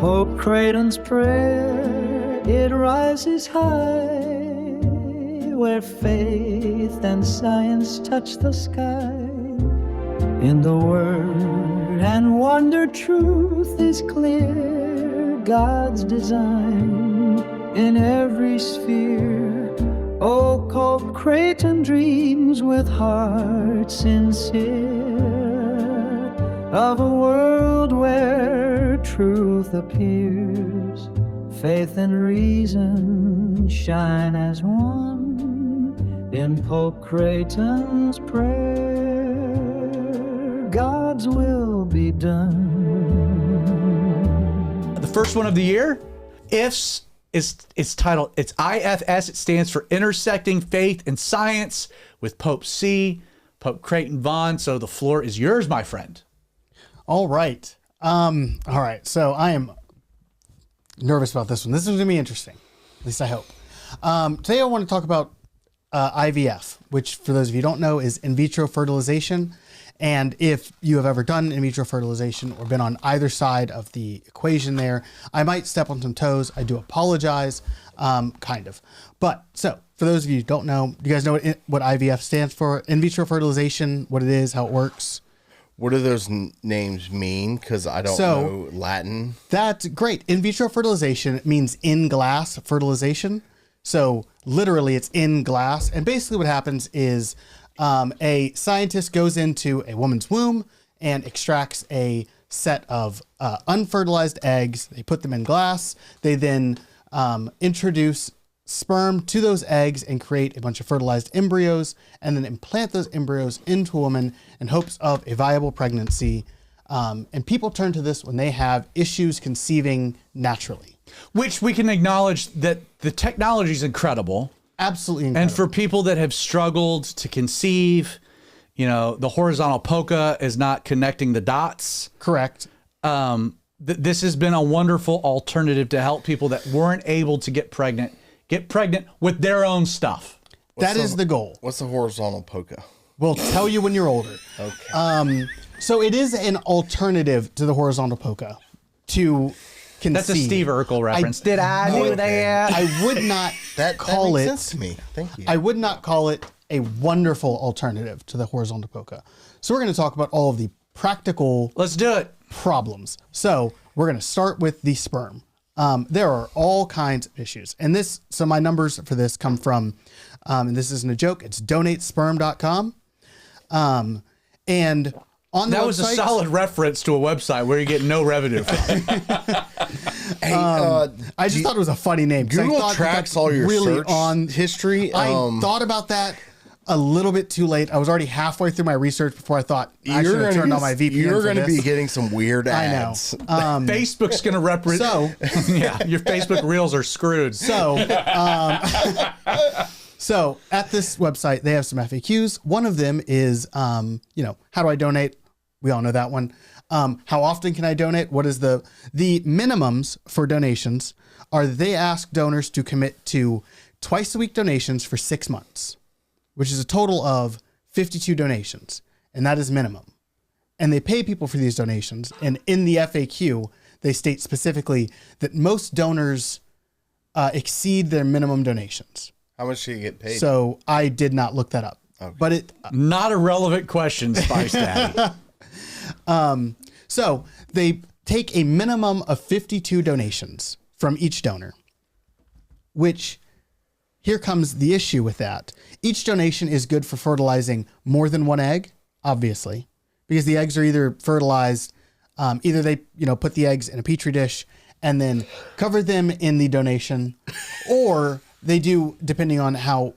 Pope Creighton's prayer, it rises high, where faith and science touch the sky. In the word and wonder truth is clear, God's design in every sphere. Oh, Pope Creighton dreams with heart sincere of a world where truth appears, faith and reason shine as one in Pope Creighton's prayer. God's will be done. The first one of the year, IFS, it's titled, it's IFS. It stands for Intersecting Faith and Science with Pope C, Pope Creighton Vaughn. So the floor is yours, my friend. All right. So I am nervous about this one. This is going to be interesting. At least I hope. Today I want to talk about IVF, which for those of you who don't know is in vitro fertilization. And if you have ever done in vitro fertilization or been on either side of the equation there, I might step on some toes. I do apologize, kind of. But so for those of you who don't know, do you guys know what IVF stands for? In vitro fertilization, what it is, how it works? What do those names mean? Because I don't know Latin. That's great. In vitro fertilization means in glass fertilization. So literally it's in glass. And basically what happens is a scientist goes into a woman's womb and extracts a set of unfertilized eggs. They put them in glass. They then introduce sperm to those eggs and create a bunch of fertilized embryos and then implant those embryos into a woman in hopes of a viable pregnancy. And people turn to this when they have issues conceiving naturally. Which we can acknowledge that the technology is incredible. Absolutely incredible. And for people that have struggled to conceive, you know, the horizontal polka is not connecting the dots. Correct. This has been a wonderful alternative to help people that weren't able to get pregnant with their own stuff. That is the goal. What's the horizontal polka? We'll tell you when you're older. Okay. So it is an alternative to the horizontal polka to conceive. That's a Steve Urkel reference. Did I do that? I would not call that it. makes sense to me. Thank you. I would not call it a wonderful alternative to the horizontal polka. So we're going to talk about all of the practical. Let's do it. Problems. So we're going to start with the sperm. There are all kinds of issues. And so my numbers for this come from, and this isn't a joke, it's donatesperm.com. And on the That was a solid reference to a website where you get no revenue from. I just thought it was a funny name. Google tracks all your search history. I thought about that a little bit too late. I was already halfway through my research before I thought I should have turned on my VPN. You're going to be getting some weird ads. I know. Facebook's going to represent. Yeah, your Facebook reels are screwed. So at this website, they have some FAQs. One of them is, how do I donate? We all know that one. How often can I donate? What is the minimums for donations are they ask donors to commit to twice a week donations for 6 months, which is a total of 52 donations. And that is minimum. And they pay people for these donations. And in the FAQ, they state specifically that most donors exceed their minimum donations. How much do you get paid? So I did not look that up. Okay. But not a relevant question, Spice Daddy. So they take a minimum of 52 donations from each donor, which here comes the issue with that. Each donation is good for fertilizing more than one egg, obviously, because the eggs are either fertilized, either they, put the eggs in a petri dish and then cover them in the donation, or they do, depending on how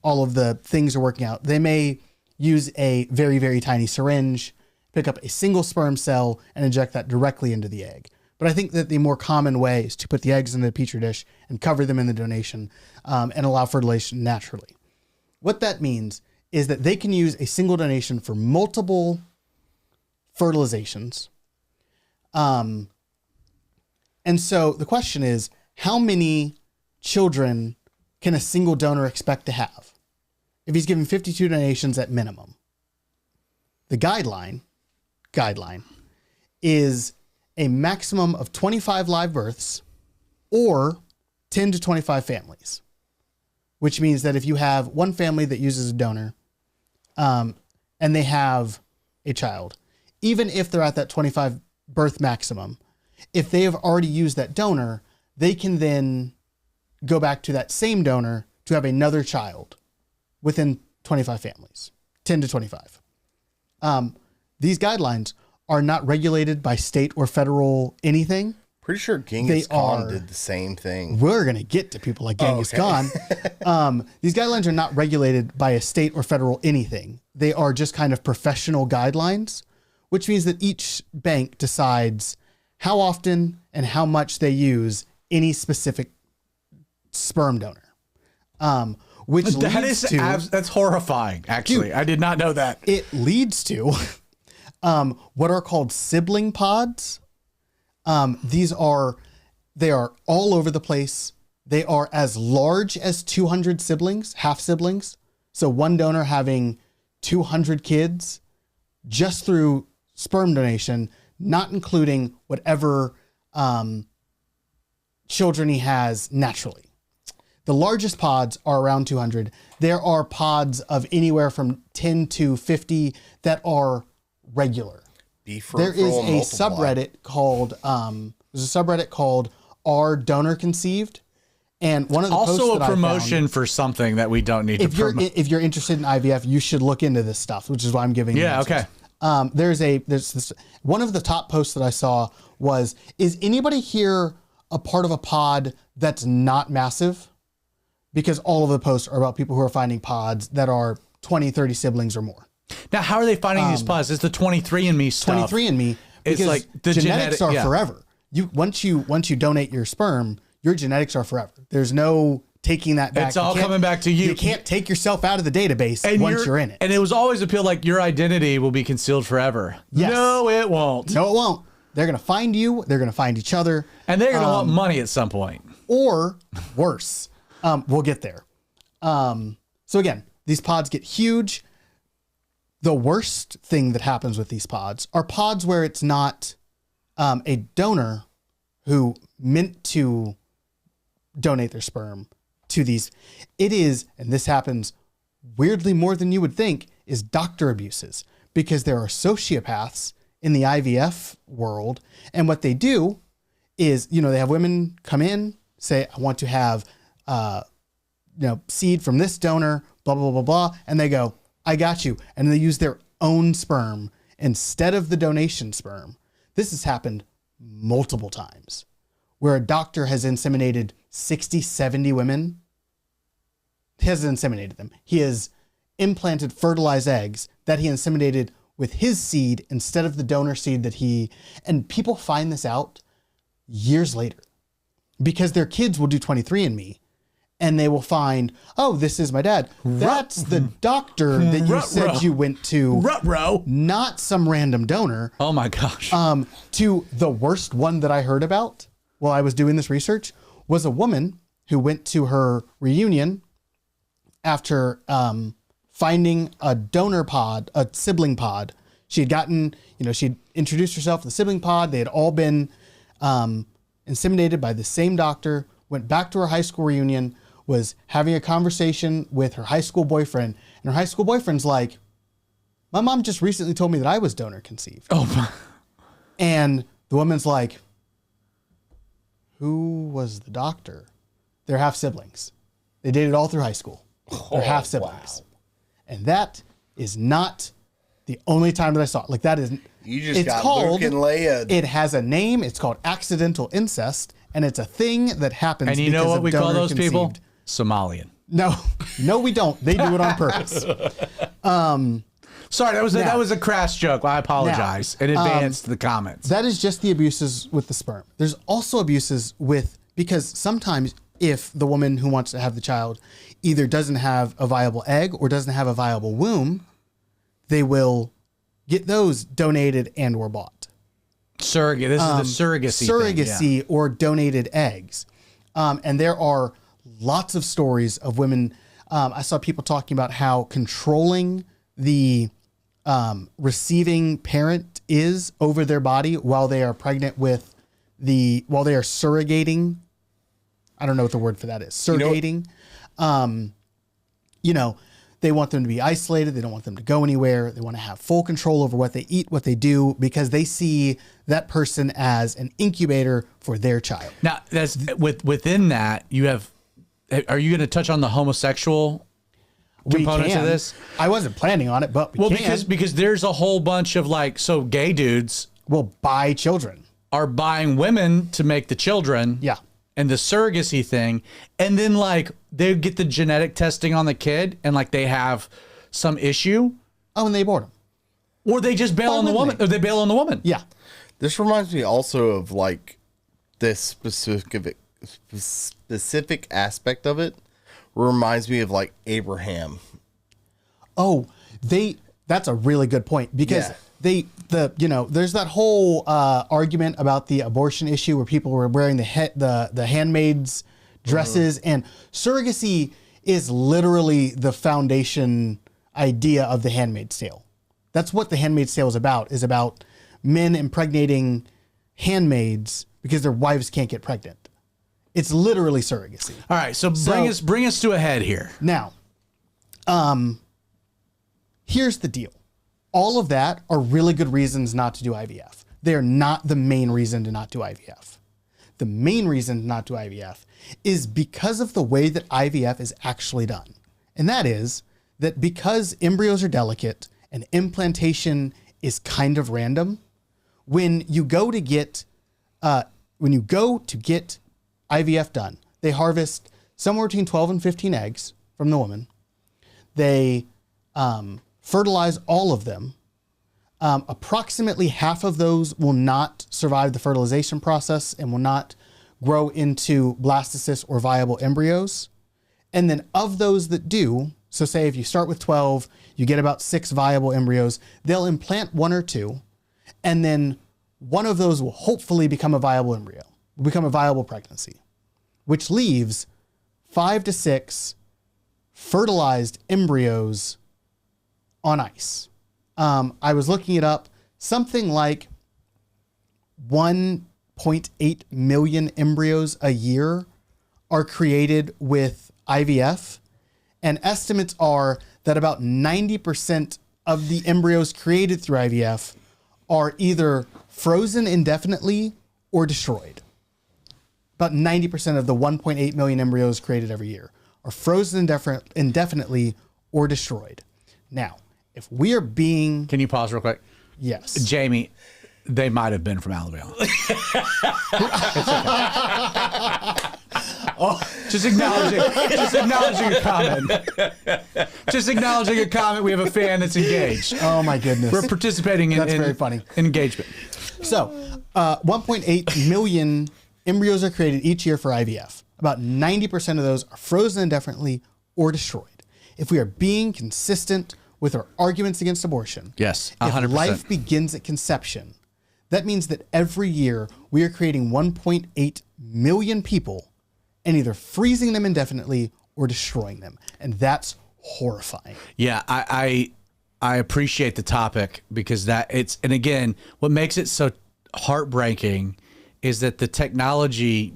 all of the things are working out, they may use a very, very tiny syringe, pick up a single sperm cell and inject that directly into the egg. But I think that the more common way is to put the eggs in the petri dish and cover them in the donation and allow fertilization naturally. What that means is that they can use a single donation for multiple fertilizations. And so the question is, how many children can a single donor expect to have if he's given 52 donations at minimum? The guideline is a maximum of 25 live births or 10 to 25 families, which means that if you have one family that uses a donor and they have a child, even if they're at that 25 birth maximum, if they have already used that donor, they can then go back to that same donor to have another child within 25 families, 10 to 25. These guidelines are not regulated by state or federal anything. Pretty sure Genghis Khan did the same thing. We're going to get to people like Genghis Khan. These guidelines are not regulated by a state or federal anything. They are just kind of professional guidelines, which means that each bank decides how often and how much they use any specific sperm donor. Which leads to... That's horrifying, actually. Dude, I did not know that. It leads to what are called sibling pods. They are all over the place. They are as large as 200 siblings, half siblings. So one donor having 200 kids just through sperm donation, not including whatever children he has naturally. The largest pods are around 200. There are pods of anywhere from 10 to 50 that are regular. There is a subreddit called "Are Donor Conceived?" And one of the also posts a promotion for something that we don't need to promote. If you're interested in IVF, you should look into this stuff, which is why I'm giving. Yeah. Okay. There's this one of the top posts that I saw was, is anybody here a part of a pod that's not massive? Because all of the posts are about people who are finding pods that are 20, 30 siblings or more. Now, how are they finding these pods? It's the 23andMe stuff. 23andMe, because it's like the genetics are forever. Once you donate your sperm, your genetics are forever. There's no taking that back. It's all coming back to you. You can't take yourself out of the database once you're in it. And it was always appealed like your identity will be concealed forever. Yes. No, it won't. No, it won't. They're going to find you. They're going to find each other. And they're going to want money at some point. Or worse. We'll get there. So again, these pods get huge. The worst thing that happens with these pods are pods where it's not a donor who meant to donate their sperm to these. It is, and this happens weirdly more than you would think, is doctor abuses, because there are sociopaths in the IVF world. And what they do is, they have women come in, say, I want to have seed from this donor, blah, blah, blah, blah. And they go, I got you. And they use their own sperm instead of the donation sperm. This has happened multiple times where a doctor has inseminated 60, 70 women. He hasn't inseminated them. He has implanted fertilized eggs that he inseminated with his seed instead of the donor seed and people find this out years later because their kids will do 23andMe. And they will find, oh, this is my dad. That's the doctor that you said you went to. Not some random donor. Oh, my gosh. To the worst one that I heard about while I was doing this research was a woman who went to her reunion after finding a donor pod, a sibling pod. She had gotten, she'd introduced herself to the sibling pod. They had all been inseminated by the same doctor, went back to her high school reunion, was having a conversation with her high school boyfriend, and her high school boyfriend's like, my mom just recently told me that I was donor conceived. Oh, and the woman's like, who was the doctor? They're half siblings. They dated all through high school. They're half siblings. Wow. And that is not the only time that I saw it. Like that is, you just got Luke and Leia. It has a name. It's called accidental incest. And it's a thing that happens. And you know what we call those people? Somalian. No, we don't. They do it on purpose. Sorry, that was a crass joke. I apologize in advance to the comments. That is just the abuses with the sperm. There's also abuses because sometimes if the woman who wants to have the child either doesn't have a viable egg or doesn't have a viable womb, they will get those donated and or bought. Surrogate. This is the surrogacy thing, or donated eggs. And there are lots of stories of women. I saw people talking about how controlling the receiving parent is over their body while they are pregnant with while they are surrogating. I don't know what the word for that is. Surrogating. They want them to be isolated. They don't want them to go anywhere. They want to have full control over what they eat, what they do, because they see that person as an incubator for their child. Now, that's within that, you have, are you going to touch on the homosexual components of this? I wasn't planning on it, but we can. Because there's a whole bunch of gay dudes will buy children. Are buying women to make the children. Yeah. And the surrogacy thing. And then they get the genetic testing on the kid and they have some issue. Oh, and they abort them. Or they just bail on the woman. Or they bail on the woman. Yeah. This reminds me also of this specific aspect of it. Reminds me of Abraham. Oh, that's a really good point, because there's that whole argument about the abortion issue where people were wearing the handmaids dresses, and surrogacy is literally the foundation idea of the Handmaid's Tale. That's what the Handmaid's Tale is about men impregnating handmaids because their wives can't get pregnant. It's literally surrogacy. All right, so bring us to a head here. Now, here's the deal. All of that are really good reasons not to do IVF. They're not the main reason to not do IVF. The main reason to not do IVF is because of the way that IVF is actually done. And that is that because embryos are delicate and implantation is kind of random, when you go to get IVF done, they harvest somewhere between 12 and 15 eggs from the woman. They fertilize all of them. Approximately half of those will not survive the fertilization process and will not grow into blastocysts or viable embryos. And then of those that do, so say if you start with 12, you get about 6 viable embryos, they'll implant 1 or 2, and then one of those will hopefully become a viable embryo, will become a viable pregnancy, which leaves 5 to 6 fertilized embryos on ice. I was looking it up. Something like 1.8 million embryos a year are created with IVF, and estimates are that about 90% of the embryos created through IVF are either frozen indefinitely or destroyed. About 90% of the 1.8 million embryos created every year are frozen indefinitely or destroyed. Now, if we are being... Can you pause real quick? Yes. Jamie, they might have been from Alabama. Just acknowledging a comment. Just acknowledging a comment. We have a fan that's engaged. Oh my goodness. We're participating in, That's very funny. Engagement. So, 1.8 million embryos are created each year for IVF. About 90% of those are frozen indefinitely or destroyed. If we are being consistent with our arguments against abortion, yes, 100%. If life begins at conception, that means that every year we are creating 1.8 million people and either freezing them indefinitely or destroying them. And that's horrifying. Yeah, I appreciate the topic because and again, what makes it so heartbreaking is that the technology,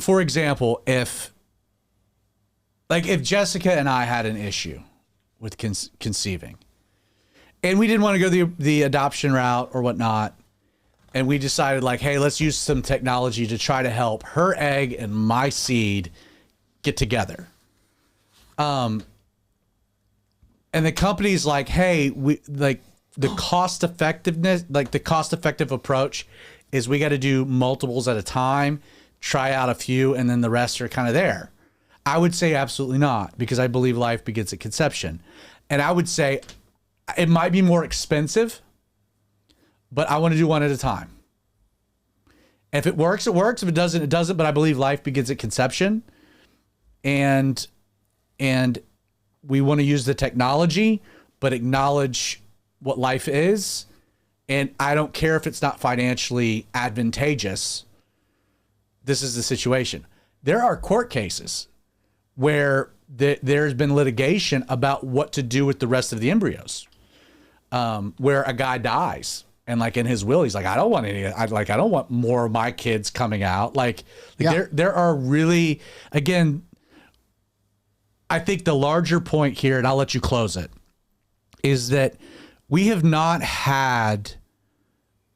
for example, if Jessica and I had an issue with conceiving and we didn't want to go the adoption route or whatnot, and we decided hey, let's use some technology to try to help her egg and my seed get together. And the company's hey, we the cost effectiveness, the cost effective approach is we got to do multiples at a time, try out a few, and then the rest are kind of there. I would say absolutely not, because I believe life begins at conception. And I would say it might be more expensive, but I want to do one at a time. If it works, it works. If it doesn't, it doesn't. But I believe life begins at conception. And we want to use the technology, but acknowledge what life is. And I don't care if it's not financially advantageous. This is the situation. There are court cases where there's been litigation about what to do with the rest of the embryos. where a guy dies and like in his will, he's like, I don't want more of my kids coming out. There are really, again, I think the larger point here, and I'll let you close it, is that we have not had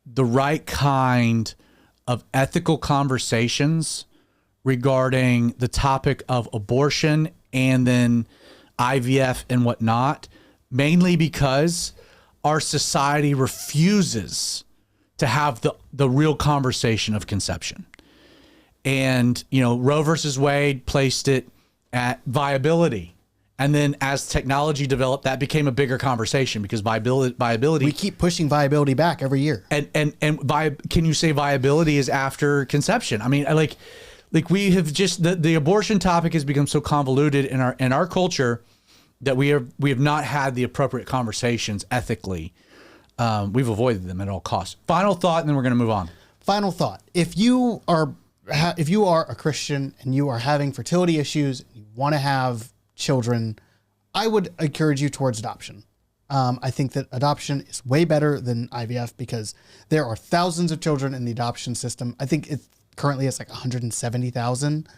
the right kind of ethical conversations regarding the topic of abortion and then IVF and whatnot, mainly because our society refuses to have the real conversation of conception. And, Roe versus Wade placed it at viability. And then as technology developed, that became a bigger conversation because viability. We keep pushing viability back every year. And can you say viability is after conception? I mean, like we have just the abortion topic has become so convoluted in our culture that we have not had the appropriate conversations ethically. We've avoided them at all costs. Final thought, and then we're going to move on. Final thought: if you are a Christian and you are having fertility issues, you want to have children, I would encourage you towards adoption. I think that adoption is way better than IVF because there are thousands of children in the adoption system. I think it's currently like 170,000,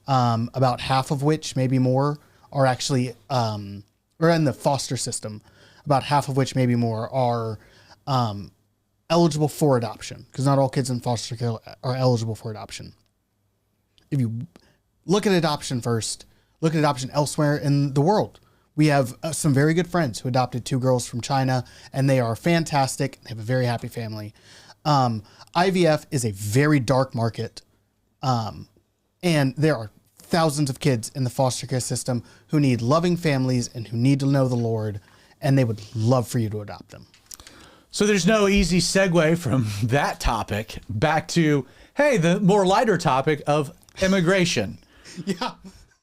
about half of which, maybe more, are actually, or in the foster system, about half of which, maybe more, are eligible for adoption because not all kids in foster care are eligible for adoption. If you look at adoption first, look at adoption elsewhere in the world. We have some very good friends who adopted 2 girls from China, and they are fantastic. They have a very happy family. IVF is a very dark market, and there are thousands of kids in the foster care system who need loving families and who need to know the Lord, and they would love for you to adopt them. So there's no easy segue from that topic back to, hey, the more lighter topic of immigration. Yeah.